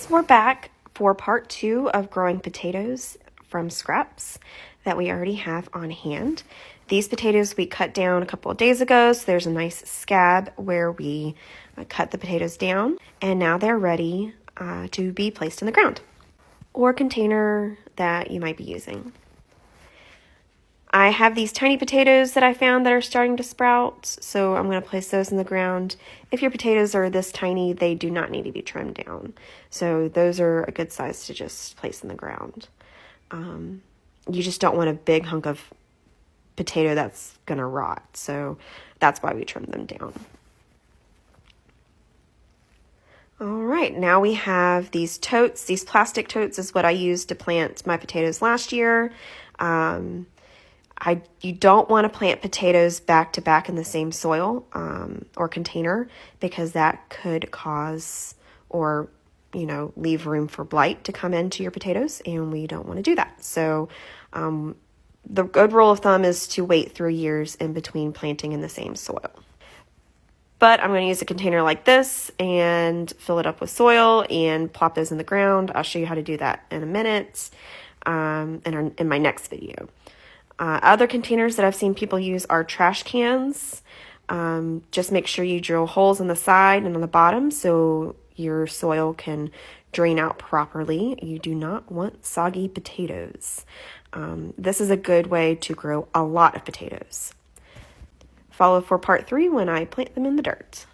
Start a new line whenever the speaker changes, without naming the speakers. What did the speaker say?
So we're back for part 2 of growing potatoes from scraps that we already have on hand. These potatoes we cut down a couple of days ago, so there's a nice scab where we cut the potatoes down, and now they're ready to be placed in the ground or container that you might be using. I have these tiny potatoes that I found that are starting to sprout, so I'm going to place those in the ground. If your potatoes are this tiny, they do not need to be trimmed down. So those are a good size to just place in the ground. You just don't want a big hunk of potato that's going to rot, so that's why we trim them down. All right, now we have these totes. These plastic totes is what I used to plant my potatoes last year. You don't want to plant potatoes back to back in the same soil or container, because that could cause or leave room for blight to come into your potatoes, and we don't want to do that. So the good rule of thumb is to wait 3 years in between planting in the same soil. But I'm going to use a container like this and fill it up with soil and plop those in the ground. I'll show you how to do that in a minute in my next video. Other containers that I've seen people use are trash cans. Just make sure you drill holes on the side and on the bottom so your soil can drain out properly. You do not want soggy potatoes. This is a good way to grow a lot of potatoes. Follow for part 3 when I plant them in the dirt.